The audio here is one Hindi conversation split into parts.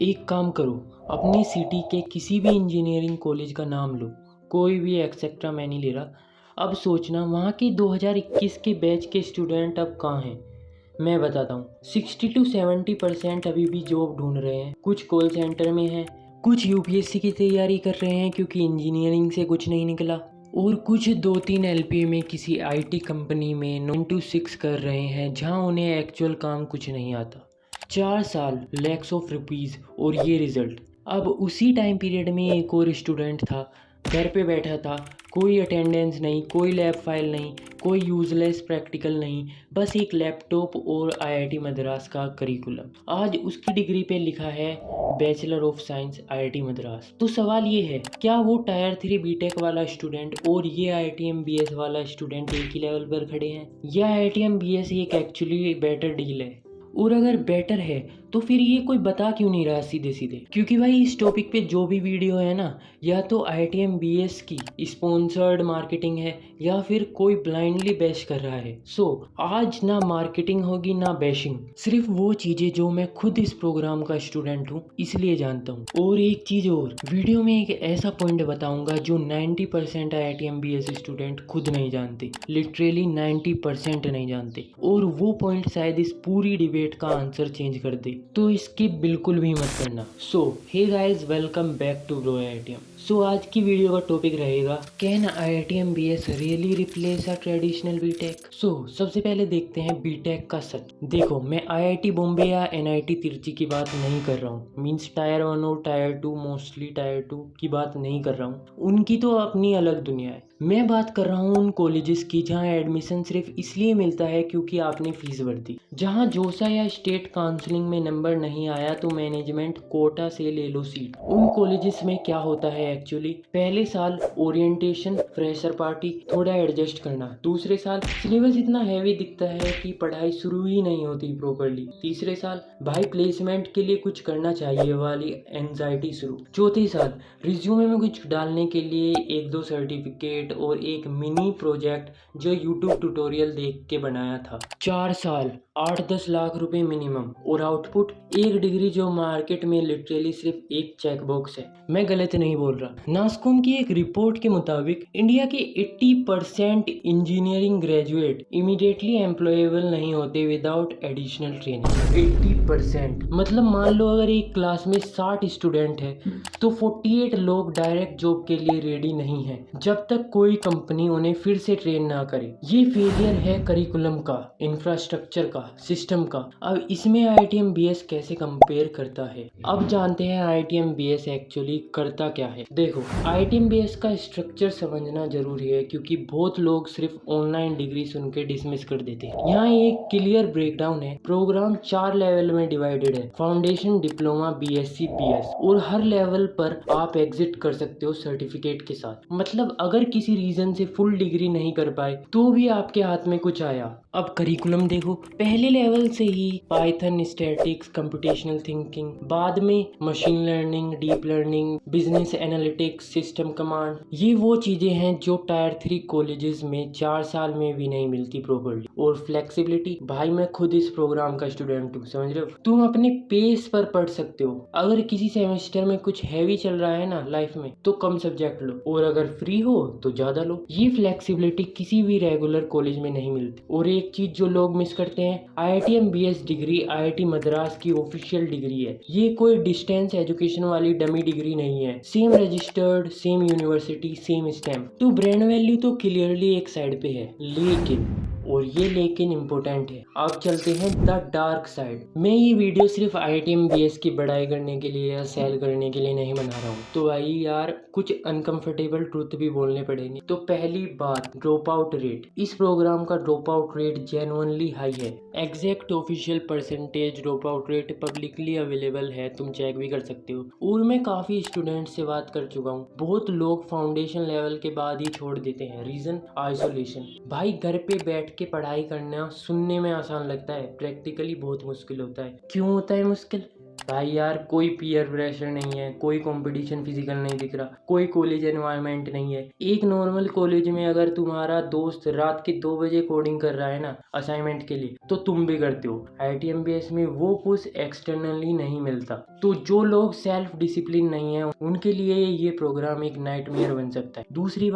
एक काम करो, अपनी सिटी के किसी भी इंजीनियरिंग कॉलेज का नाम लो, कोई भी एक्सेट्रा मैं नहीं ले रहा। अब सोचना वहाँ के 2021 के बैच के स्टूडेंट अब कहाँ हैं। मैं बताता हूँ, 60 to 70% अभी भी जॉब ढूंढ रहे हैं। कुछ कॉल सेंटर में हैं, कुछ यूपीएससी की तैयारी कर रहे हैं क्योंकि इंजीनियरिंग से कुछ नहीं निकला, और कुछ 2-3 एलपीए में किसी आईटी कंपनी में 9 to 6 कर रहे हैं जहाँ उन्हें एक्चुअल काम कुछ नहीं आता। 4 साल, लैक्स ऑफ रुपीज़ और ये रिज़ल्ट। अब उसी टाइम पीरियड में एक और स्टूडेंट था, घर पे बैठा था, कोई अटेंडेंस नहीं, कोई लैब फाइल नहीं, कोई यूज़लेस प्रैक्टिकल नहीं, बस एक लैपटॉप और आईआईटी मद्रास का करिकुलम। आज उसकी डिग्री पे लिखा है bachelor of science IIT Madras. तो सवाल ये है, क्या वो टायर 3 बीटेक वाला स्टूडेंट और ये आईआईटी एमबीएस वाला स्टूडेंट एक ही लेवल पर खड़े हैं, या आईआईटी एमबीएस एक एक्चुअली बेटर डील है? और अगर बेटर है तो फिर ये कोई बता क्यों नहीं रहा सीधे सीधे? क्योंकि भाई इस टॉपिक पे जो भी वीडियो है ना, या तो आईआईटी बीएस की स्पॉन्सर्ड मार्केटिंग है या फिर कोई ब्लाइंडली बैश कर रहा है। सो आज ना मार्केटिंग होगी ना बैशिंग, सिर्फ वो चीज़ें जो मैं खुद इस प्रोग्राम का स्टूडेंट हूँ इसलिए जानता हूँ। और एक चीज़ और, वीडियो में एक ऐसा पॉइंट बताऊंगा जो 90% आईआईटी बीएस स्टूडेंट खुद नहीं जानते, लिटरली 90% नहीं जानते, और वो पॉइंट शायद इस पूरी डिबेट का आंसर चेंज कर दे। तो स्किप बिल्कुल भी मत करना। So hey guys, welcome back to bro IITM. So आज की वीडियो का टॉपिक रहेगा, can IITM BS really replace a traditional BTech? So सबसे पहले देखते हैं बीटेक का सच। देखो, मैं आईआईटी बॉम्बे या एनआईटी तिरची की बात नहीं कर रहा हूँ, मीन्स टायर 1 और टायर 2, मोस्टली टायर 2 की बात नहीं कर रहा हूँ, उनकी तो अपनी अलग दुनिया है। मैं बात कर रहा हूँ उन कॉलेजेस की जहाँ एडमिशन सिर्फ इसलिए मिलता है क्योंकि आपने फीस भर दी, जहाँ जोसा या स्टेट काउंसलिंग में नंबर नहीं आया तो मैनेजमेंट कोटा से ले लो सीट। उन कॉलेजेस में क्या होता है एक्चुअली, पहले साल ओरिएंटेशन, फ्रेशर पार्टी, थोड़ा एडजस्ट करना। दूसरे साल सिलेबस इतना हैवी दिखता है कि पढ़ाई शुरू ही नहीं होती प्रॉपरली। तीसरे साल भाई प्लेसमेंट के लिए कुछ करना चाहिए वाली एंजाइटी शुरू। चौथे साल रिज्यूमे में कुछ डालने के लिए 1-2 सर्टिफिकेट और एक मिनी प्रोजेक्ट जो यूट्यूब ट्यूटोरियल देख के बनाया था। 4 साल, 8-10 लाख रुपए मिनिमम, और आउटपुट एक डिग्री जो मार्केट में लिटरली सिर्फ एक चेक बॉक्स है। मैं गलत नहीं बोल रहा। नास्कॉम की एक रिपोर्ट के मुताबिक इंडिया के 80% इंजीनियरिंग ग्रेजुएट इमीडिएटली एम्प्लॉयबल नहीं होते विदाउट एडिशनल ट्रेनिंग। 80% मतलब मान लो अगर एक क्लास में 60 स्टूडेंट है तो 48 लोग डायरेक्ट जॉब के लिए रेडी नहीं है जब तक कोई कंपनी उन्हें फिर से ट्रेन ना करे। ये फेलियर है करिकुलम का, इंफ्रास्ट्रक्चर का, सिस्टम का। अब इसमें आईआईटीएम बीएस कैसे कंपेयर करता है, अब जानते हैं आईआईटीएम बीएस एक्चुअली करता क्या है। देखो, आईआईटीएम बीएस का स्ट्रक्चर समझना जरूरी है क्योंकि बहुत लोग सिर्फ ऑनलाइन डिग्री सुन के डिसमिस कर देते हैं। यहाँ एक क्लियर ब्रेकडाउन है। प्रोग्राम 4 लेवल में डिवाइडेड है, फाउंडेशन, डिप्लोमा, बीएससी, बीएस, और हर लेवल पर आप एग्जिट कर सकते हो सर्टिफिकेट के साथ। मतलब अगर किसी रीजन से फुल डिग्री नहीं कर पाए तो भी आपके हाथ में कुछ आया। अब करिकुलम देखो, पहले लेवल से ही पाइथन, स्टैटिक्स, कंप्यूटेशनल थिंकिंग, बाद में machine learning, deep learning, business analytics, system command. ये वो चीजें हैं जो टायर 3 कॉलेजेस में 4 साल में भी नहीं मिलती प्रॉपर्ली। और फ्लेक्सिबिलिटी, भाई मैं खुद इस प्रोग्राम का स्टूडेंट हूँ, समझ रहे हो? तुम अपने पेस पर पढ़ सकते हो। अगर किसी सेमेस्टर में कुछ हैवी चल रहा है ना लाइफ में तो कम सब्जेक्ट लो, और अगर फ्री हो तो ज्यादा लो। ये फ्लेक्सिबिलिटी किसी भी रेगुलर कॉलेज में नहीं मिलती। और एक चीज जो लोग मिस करते हैं, IITM BS degree IIT Madras की ऑफिशियल डिग्री है। ये कोई डिस्टेंस एजुकेशन वाली डमी डिग्री नहीं है। Same registered, same university, same stamp. तो ब्रांड वैल्यू तो क्लियरली एक साइड पे है, लेकिन, और ये लेकिन इम्पोर्टेंट है, अब चलते हैं द डार्क साइड। मैं ये वीडियो सिर्फ आईआईटीएम बीएस की बड़ाई करने के लिए या सेल करने के लिए नहीं बना रहा हूँ। तो भाई यार कुछ अनकंफर्टेबल ट्रुथ भी बोलने पड़ेंगे। तो पहली बात, ड्रॉप आउट रेट। इस प्रोग्राम का drop out rate genuinely high है। Exact official percentage drop out rate publicly available है, तुम चेक भी कर सकते हो। और मैं काफी स्टूडेंट से बात कर चुका हूँ, बहुत लोग फाउंडेशन लेवल के बाद ही छोड़ देते हैं। Reason, isolation. भाई घर पे बैठ के पढ़ाई करना सुनने में आसान लगता है, प्रैक्टिकली बहुत मुश्किल होता है। क्यों होता है मुश्किल? भाई यार कोई पीयर प्रेशर नहीं है, कोई कंपटीशन फिजिकल नहीं दिख रहा, कोई कॉलेज एनवायरनमेंट नहीं है। एक नॉर्मल कॉलेज में अगर तुम्हारा दोस्त रात के 2 बजे कोडिंग कर रहा है ना असाइनमेंट के लिए, तो तुम भी करते हो। IIT-MBS में वो पुश एक्सटर्नली नहीं मिलता। तो जो लोग सेल्फ डिसिप्लिन नहीं है उनके लिए ये प्रोग्राम एक नाइटमेयर बन सकता है। दूसरी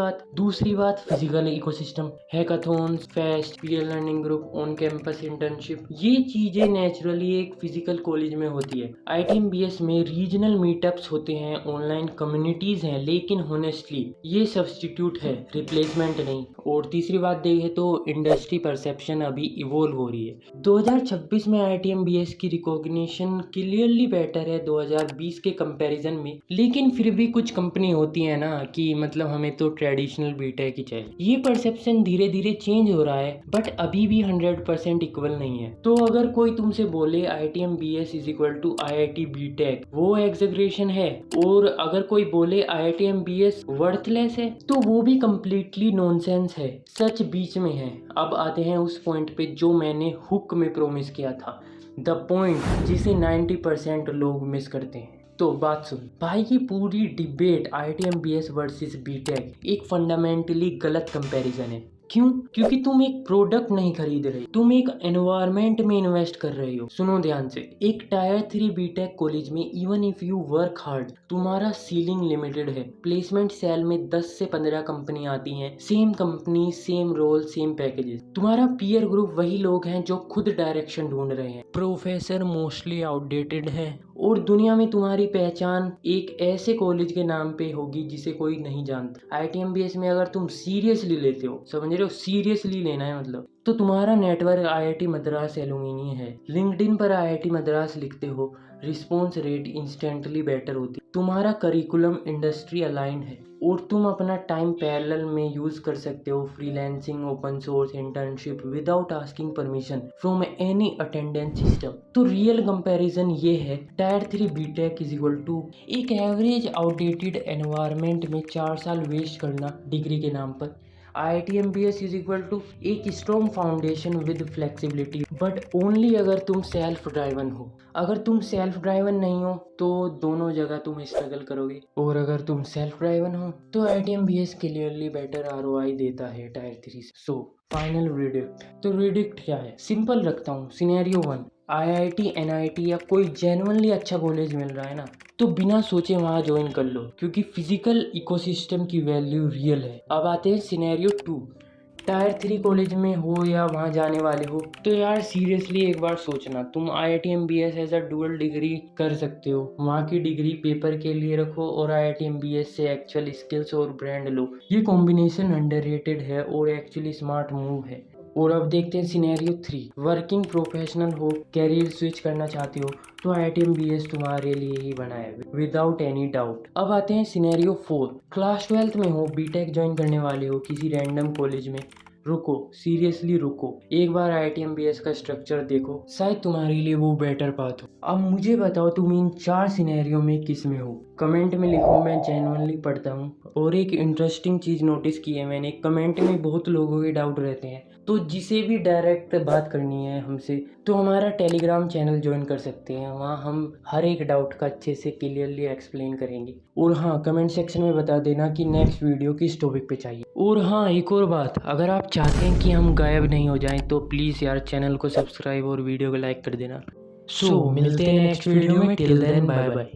बात physical ecosystem, hackathons, fest, peer learning group, on campus internship, ये चीजें नेचुरली एक फिजिकल कॉलेज में होती है। IIT-MBS में रीजनल मीटअप्स होते हैं, ऑनलाइन कम्युनिटीज हैं, लेकिन होनेस्टली ये सब्स्टिट्यूट है, रिप्लेसमेंट नहीं। और तीसरी बात देखें तो इंडस्ट्री परसेप्शन अभी इवोल्व हो रही है। 2026 में IIT-MBS की रिकॉग्निशन क्लियरली बेटर है 2020 के कंपैरिजन में, लेकिन फिर भी कुछ कंपनी होती है ना कि मतलब हमें तो ट्रेडिशनल बीटेक ही चाहिए। ये परसेप्शन धीरे धीरे चेंज हो रहा है, बट अभी भी 100% इक्वल नहीं है। तो अगर कोई तुमसे बोले IIT-MBS is equal to IIT BTech, वो एग्जैगरेशन है। और अगर कोई बोले IIT-MBS वर्थलेस है, तो वो भी कम्प्लीटली नॉनसेंस है। सच बीच में है। अब आते हैं उस पॉइंट पे जो मैंने हुक में प्रॉमिस किया था, द पॉइंट जिसे 90% लोग मिस करते हैं। तो बात सुन भाई, की पूरी डिबेट IIT-MBS वर्सेस BTech एक फंडामेंटली गलत कंपैरिजन है। क्यों? क्योंकि तुम एक प्रोडक्ट नहीं खरीद रहे, तुम एक एनवायरनमेंट में इन्वेस्ट कर रहे हो। सुनो ध्यान से, एक टायर 3 बीटेक कॉलेज में even if you work hard, तुम्हारा सीलिंग लिमिटेड है। प्लेसमेंट सेल में 10 से 15 कंपनी आती हैं, same company, same role, same packages. तुम्हारा पीयर ग्रुप वही लोग हैं जो खुद डायरेक्शन ढूंढ रहे हैं। प्रोफेसर मोस्टली आउटडेटेड है और दुनिया में तुम्हारी पहचान एक ऐसे कॉलेज के नाम पे होगी जिसे कोई नहीं जानता। IIT-MBS में अगर तुम सीरियसली लेते हो, समझ रहे हो, सीरियसली लेना है मतलब, तो तुम्हारा नेटवर्क IIT मद्रास एलुमिनी है। लिंक्डइन पर IIT मद्रास लिखते हो, रिस्पॉन्स रेट इंस्टेंटली बेटर होती। तुम्हारा करिकुलम इंडस्ट्री अलाइंड है और तुम अपना टाइम पैरेलल में यूज कर सकते हो, freelancing, open source, internship without asking permission from any attendance system. तो रियल कंपैरिजन ये है, tier 3 BTech is equal to एक एवरेज आउटडेटेड एनवायरनमेंट में 4 साल वेस्ट करना डिग्री के नाम पर। IIT-MBS इज इक्वल टू एक strong foundation with flexibility, but only अगर तुम सेल्फ ड्राइवन हो। अगर तुम सेल्फ ड्राइवन नहीं हो तो दोनों जगह तुम स्ट्रगल करोगे, और अगर तुम सेल्फ ड्राइवन हो तो IIT-MBS क्लियरली बेटर ROI देता है टायर 3 से। सो फाइनल रिडिक्ट, तो रिडिक्ट क्या है? सिंपल रखता हूँ। सिनेरियो 1, IIT, NIT या कोई जेन्युइनली अच्छा कॉलेज मिल रहा है ना, तो बिना सोचे वहाँ ज्वाइन कर लो, क्योंकि फिजिकल इकोसिस्टम की वैल्यू रियल है। अब आते हैं सिनेरियो 2, टायर 3 कॉलेज में हो या वहाँ जाने वाले हो, तो यार सीरियसली एक बार सोचना, तुम IIT-MBS as a dual degree कर सकते हो। वहाँ की डिग्री पेपर के लिए रखो और IIT-MBS से एक्चुअल स्किल्स और ब्रांड लो। ये कॉम्बिनेशन अंडररेटेड है और एक्चुअली स्मार्ट मूव है। और अब देखते हैं सिनेरियो 3, वर्किंग प्रोफेशनल हो, कैरियर स्विच करना चाहते हो, तो IIT-MBS तुम्हारे लिए ही बना है विदाउट एनी डाउट। अब आते हैं सिनेरियो 4, क्लास 12th में हो, बीटेक ज्वाइन करने वाले हो किसी रैंडम कॉलेज में। रुको, सीरियसली रुको, एक बार IIT-MBS का स्ट्रक्चर देखो, शायद तुम्हारे लिए वो बेटर पाथ हो। अब मुझे बताओ तुम इन 4 सिनेरियो में किस में हो? कमेंट में लिखो, मैं जेन्युइनली पढ़ता हूँ। और एक इंटरेस्टिंग चीज़ नोटिस की है मैंने, कमेंट में बहुत लोगों के डाउट रहते हैं, तो जिसे भी डायरेक्ट बात करनी है हमसे, तो हमारा टेलीग्राम चैनल ज्वाइन कर सकते हैं। वहाँ हम हर एक डाउट का अच्छे से क्लियरली एक्सप्लेन करेंगे। और हाँ, कमेंट सेक्शन में बता देना कि नेक्स्ट वीडियो किस टॉपिक पे चाहिए। और हाँ, एक और बात, अगर आप चाहते हैं कि हम गायब नहीं हो जाएं, तो प्लीज़ यार चैनल को सब्सक्राइब और वीडियो को लाइक कर देना। सो मिलते हैं नेक्स्ट वीडियो में, टिल देन बाय बाय।